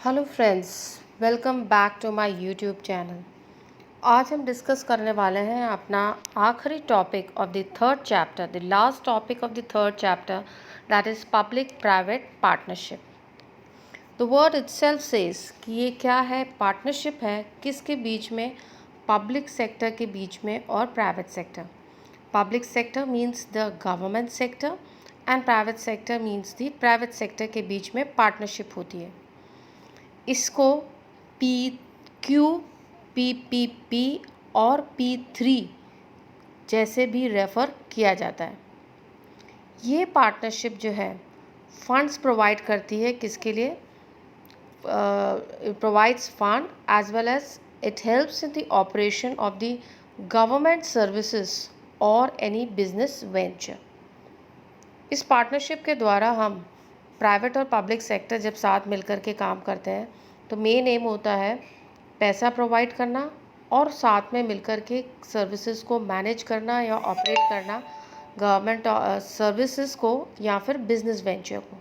Hello friends, welcome back to my YouTube channel. आज हम discuss करने वाले हैं अपना आखिरी topic of the third chapter, the last topic of the third chapter, that is public private partnership. The word itself says कि ये क्या है, पार्टनरशिप है किसके बीच में, पब्लिक सेक्टर के बीच में और private sector. Public sector means the government sector and private sector means the private sector के बीच में पार्टनरशिप होती है। इसको PQ, PPP और P3 जैसे भी रेफ़र किया जाता है। ये पार्टनरशिप जो है फंड्स प्रोवाइड करती है किसके लिए, provides fund as well as it helps in the operation of the government services और एनी बिजनेस वेंचर। इस पार्टनरशिप के द्वारा हम प्राइवेट और पब्लिक सेक्टर जब साथ मिलकर के काम करते हैं तो मेन एम होता है पैसा प्रोवाइड करना और साथ में मिलकर के सर्विसेज को मैनेज करना या ऑपरेट करना, गवर्नमेंट सर्विसेज को या फिर बिजनेस वेंचर को।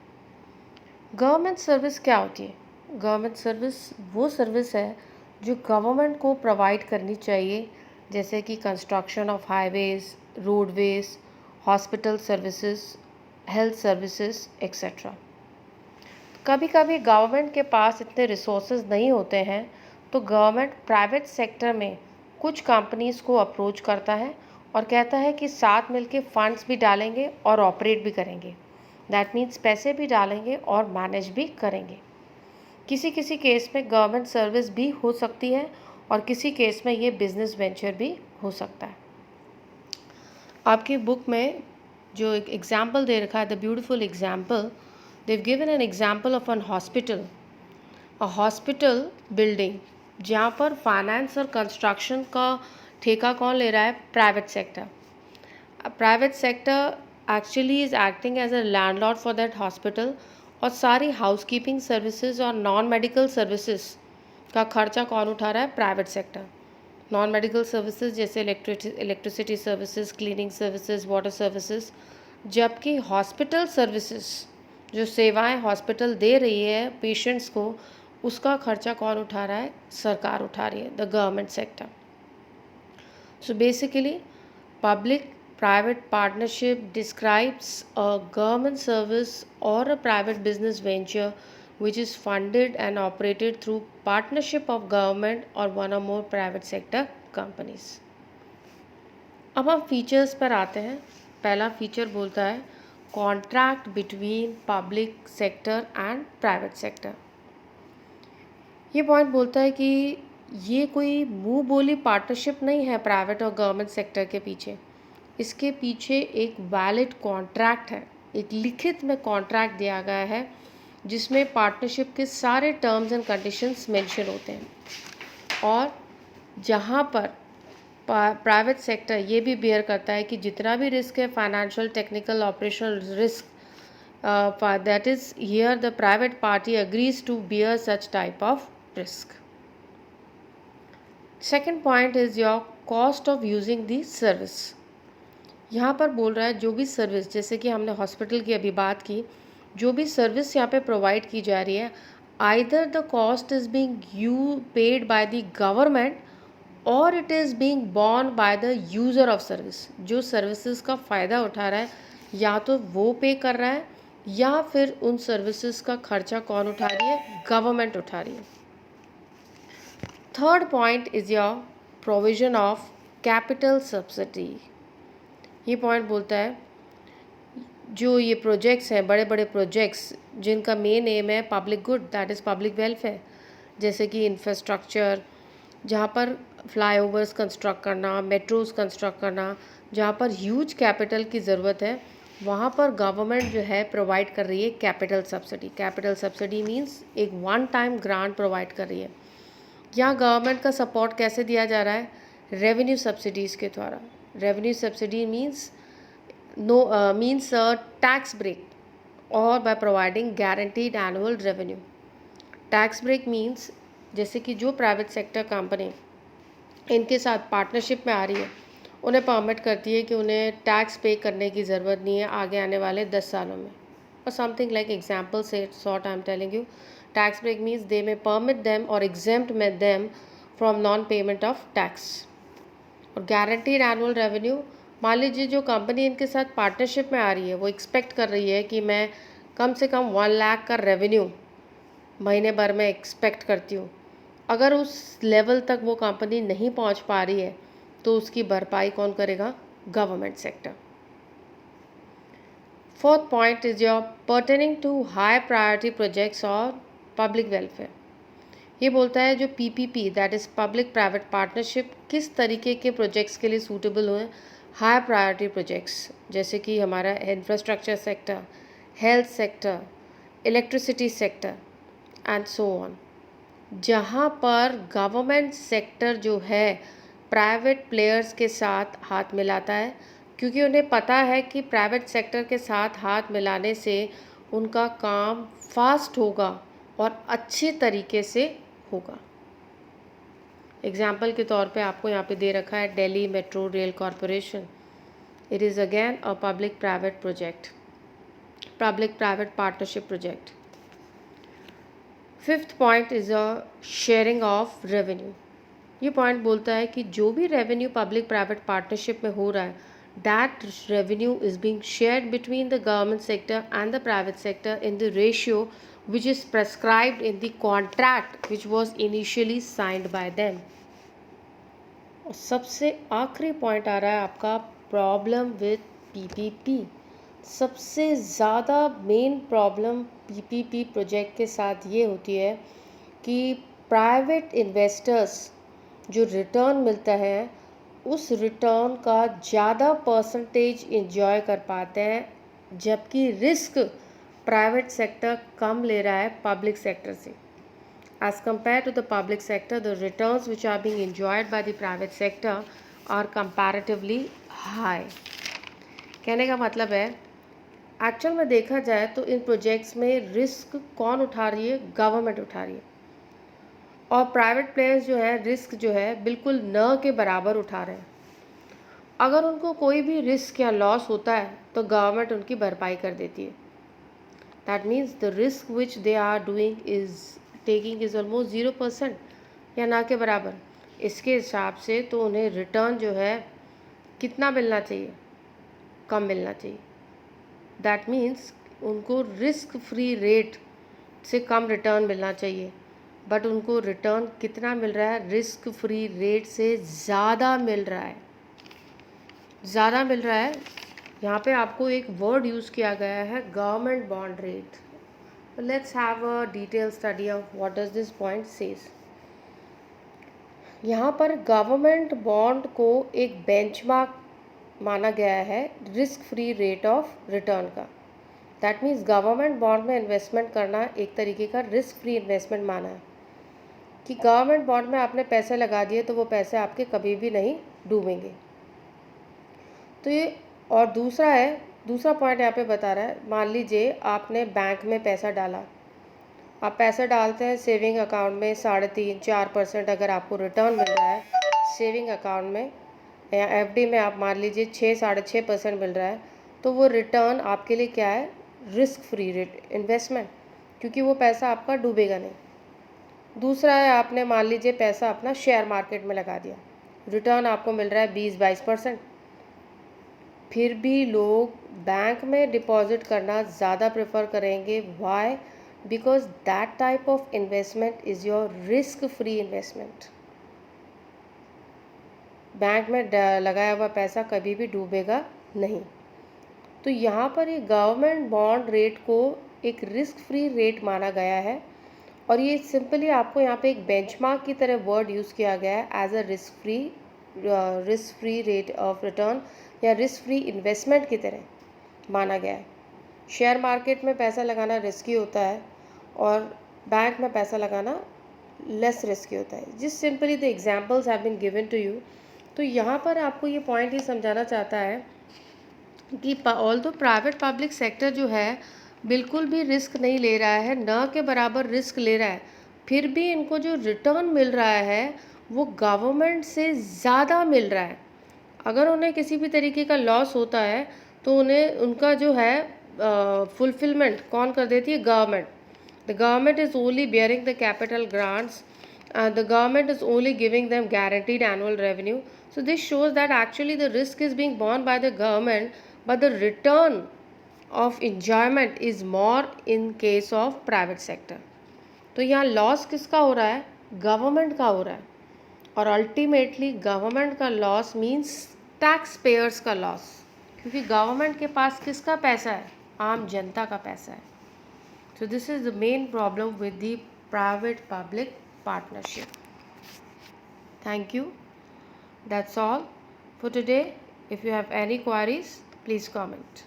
गवर्नमेंट सर्विस क्या होती है? गवर्नमेंट सर्विस वो सर्विस है जो गवर्नमेंट को प्रोवाइड करनी चाहिए, जैसे कि construction of highways, roadways, hospital services, health services etcetera. कभी कभी गवर्नमेंट के पास इतने रिसोर्सेज नहीं होते हैं तो गवर्नमेंट प्राइवेट सेक्टर में कुछ कंपनीज को अप्रोच करता है और कहता है कि साथ मिलके फंड्स भी डालेंगे और ऑपरेट भी करेंगे। दैट मीन्स पैसे भी डालेंगे और मैनेज भी करेंगे। किसी किसी केस में गवर्नमेंट सर्विस भी हो सकती है और किसी केस में ये बिजनेस वेंचर भी हो सकता है। आपकी बुक में जो एक एग्जाम्पल दे रखा है, the beautiful example, they've given an example of an hospital, a hospital building, जहाँ पर फाइनेंस और कंस्ट्रक्शन का ठेका कौन ले रहा है? Private sector. Private sector actually is acting as a landlord for that hospital और सारी हाउसकीपिंग सर्विसेज और नॉन मेडिकल सर्विसेज का खर्चा कौन उठा रहा है? Private sector. Non medical services जैसे electricity services, cleaning services, water services, जबकि हॉस्पिटल सर्विसेज जो सेवाएं हॉस्पिटल दे रही है पेशेंट्स को, उसका खर्चा कौन उठा रहा है? सरकार उठा रही है, the government sector. So basically public private partnership describes a government service और a private business venture which is funded and operated through partnership of government or one or more private sector companies। अब हम features पर आते हैं। पहला feature बोलता है contract between public sector and private sector. ये पॉइंट बोलता है कि ये कोई मुंह बोली पार्टनरशिप नहीं है प्राइवेट और गवर्नमेंट सेक्टर के पीछे। इसके पीछे एक वैलिड कॉन्ट्रैक्ट है, एक लिखित में कॉन्ट्रैक्ट दिया गया है जिसमें पार्टनरशिप के सारे टर्म्स एंड कंडीशंस मेंशन होते हैं और जहाँ पर प्राइवेट सेक्टर ये भी बेयर करता है कि जितना भी रिस्क है, financial, technical, operational risk, that is here the private party agrees to bear such type of risk. Second point is your cost of using the service. यहाँ पर बोल रहा है जो भी सर्विस, जैसे कि हमने हॉस्पिटल की अभी बात की, जो भी सर्विस यहाँ पे प्रोवाइड की जा रही है, either the cost is being paid by the government और it is being borne by the user of service. जो सर्विसेज का फ़ायदा उठा रहा है या तो वो पे कर रहा है या फिर उन सर्विसेज का खर्चा कौन उठा रही है? गवर्नमेंट उठा रही है। Third point is your provision of capital subsidy. ये पॉइंट बोलता है जो ये प्रोजेक्ट्स हैं, बड़े बड़े प्रोजेक्ट्स जिनका मेन एम है public good, that is public welfare, जैसे कि इंफ्रास्ट्रक्चर, जहाँ पर फ्लाईओवर्स कंस्ट्रक्ट करना, मेट्रोज कंस्ट्रक्ट करना, जहाँ पर ह्यूज कैपिटल की ज़रूरत है, वहाँ पर गवर्नमेंट जो है प्रोवाइड कर रही है capital subsidy. Capital subsidy means एक वन टाइम ग्रांट प्रोवाइड कर रही है। यहाँ गवर्नमेंट का सपोर्ट कैसे दिया जा रहा है? रेवेन्यू सब्सिडीज़ के द्वारा। Revenue subsidy means tax break और by providing guaranteed annual revenue. Tax break means जैसे कि जो प्राइवेट सेक्टर कंपनी इनके साथ पार्टनरशिप में आ रही है, उन्हें परमिट करती है कि उन्हें टैक्स पे करने की ज़रूरत नहीं है आगे आने वाले 10 सालों में। or something like example say sort I'm telling you. Tax break means they may permit them or exempt them from non-payment of tax. और guaranteed annual revenue, मान लीजिए जो कंपनी इनके साथ पार्टनरशिप में आ रही है वो एक्सपेक्ट कर रही है कि मैं कम से कम 1 लाख का रेवेन्यू महीने भर में एक्सपेक्ट करती हूँ। अगर उस लेवल तक वो कंपनी नहीं पहुँच पा रही है तो उसकी भरपाई कौन करेगा? Government sector. Fourth point is your pertaining to high priority projects और पब्लिक वेलफेयर। ये बोलता है जो PPP that is public private partnership किस तरीके के प्रोजेक्ट्स के लिए सूटेबल हुए? हाई प्रायोरिटी प्रोजेक्ट्स जैसे कि हमारा infrastructure sector, health sector, electricity sector and so on, जहाँ पर गवर्नमेंट सेक्टर जो है प्राइवेट प्लेयर्स के साथ हाथ मिलाता है, क्योंकि उन्हें पता है कि प्राइवेट सेक्टर के साथ हाथ मिलाने से उनका काम फास्ट होगा और अच्छे तरीके से होगा। एग्जाम्पल के तौर पे आपको यहाँ पे दे रखा है Delhi metro rail corporation. It is again a public private project, public private partnership project. Fifth point is a sharing of revenue. ये पॉइंट बोलता है कि जो भी रेवेन्यू पब्लिक प्राइवेट पार्टनरशिप में हो रहा है, that revenue is being shared between the government sector and the private sector in the ratio which is prescribed in the contract which was initially signed by them. और सबसे आखिरी point आ रहा है आपका प्रॉब्लम विद पीपीपी। सबसे ज़्यादा main problem PPP project के साथ ये होती है कि प्राइवेट इन्वेस्टर्स जो रिटर्न मिलता है उस रिटर्न का ज़्यादा परसेंटेज इंजॉय कर पाते हैं, जबकि रिस्क प्राइवेट सेक्टर कम ले रहा है पब्लिक सेक्टर से। As compare to the public sector, the returns which are being enjoyed by the private sector are comparatively high. कहने का मतलब है एक्चुअल में देखा जाए तो इन प्रोजेक्ट्स में रिस्क कौन उठा रही है? गवर्नमेंट उठा रही है। और प्राइवेट प्लेयर्स जो है रिस्क जो है बिल्कुल न के बराबर उठा रहे हैं। अगर उनको कोई भी रिस्क या लॉस होता है तो गवर्नमेंट उनकी भरपाई कर देती है। That means the risk which they are doing is taking is almost 0% या ना के बराबर। इसके हिसाब से तो उन्हें रिटर्न जो है कितना मिलना चाहिए? कम मिलना चाहिए। दैट मीन्स उनको रिस्क फ्री रेट से कम रिटर्न मिलना चाहिए, बट उनको रिटर्न कितना मिल रहा है? रिस्क फ्री रेट से ज़्यादा मिल रहा है, ज़्यादा मिल रहा है। यहाँ पे आपको एक वर्ड यूज़ किया गया है government bond rate. Let's have a detail study of what does this point says. यहाँ पर गवर्नमेंट बॉन्ड को एक बेंचमार्क माना गया है risk free rate of return का। दैट मीन्स गवर्नमेंट बॉन्ड में इन्वेस्टमेंट करना एक तरीके का रिस्क फ्री इन्वेस्टमेंट माना है कि गवर्नमेंट बॉन्ड में आपने पैसे लगा दिए तो वो पैसे आपके कभी भी नहीं डूबेंगे। तो ये और दूसरा पॉइंट यहाँ पे बता रहा है, मान लीजिए आपने बैंक में पैसा डाला, आप पैसा डालते हैं सेविंग अकाउंट में 3.5-4% अगर आपको रिटर्न मिल रहा है सेविंग अकाउंट में, या एफडी में आप मान लीजिए 6-6.5% मिल रहा है, तो वो रिटर्न आपके लिए क्या है? रिस्क फ्री रेट इन्वेस्टमेंट, क्योंकि वो पैसा आपका डूबेगा नहीं। दूसरा है आपने मान लीजिए पैसा अपना शेयर मार्केट में लगा दिया, रिटर्न आपको मिल रहा है 20-22%। फिर भी लोग बैंक में डिपॉजिट करना ज़्यादा प्रेफर करेंगे। Why? Because that type of investment is your risk free investment. Bank में लगाया हुआ पैसा कभी भी डूबेगा नहीं। तो यहाँ पर ये गवर्नमेंट बॉन्ड रेट को एक रिस्क फ्री रेट माना गया है, और ये सिंपली आपको यहाँ पे एक बेंचमार्क की तरह वर्ड यूज़ किया गया है as a risk free rate of return या रिस्क फ्री इन्वेस्टमेंट की तरह माना गया है। शेयर मार्केट में पैसा लगाना रिस्की होता है और बैंक में पैसा लगाना लेस रिस्की होता है। जिस simply the examples have been given to you. तो यहाँ पर आपको ये पॉइंट ही समझाना चाहता है कि ऑल्दो प्राइवेट पब्लिक सेक्टर जो है बिल्कुल भी रिस्क नहीं ले रहा है, न के बराबर रिस्क ले रहा है, फिर भी इनको जो रिटर्न मिल रहा है वो गवर्नमेंट से ज़्यादा मिल रहा है। अगर उन्हें किसी भी तरीके का लॉस होता है तो उन्हें उनका जो है फुलफिलमेंट कौन कर देती है? Government. The government is only bearing the capital grants. The government is only giving them guaranteed annual revenue. So this shows that actually the risk is being borne by the government, but the return of enjoyment is more in case of private sector. तो यहाँ loss किसका हो रहा है? Government का हो रहा है. और अल्टीमेटली गवर्नमेंट का लॉस मीन्स टैक्स पेयर्स का लॉस, क्योंकि गवर्नमेंट के पास किसका पैसा है? आम जनता का पैसा है. So this is the main problem with the private-public partnership. Thank you. That's all for today. If you have any queries, please comment.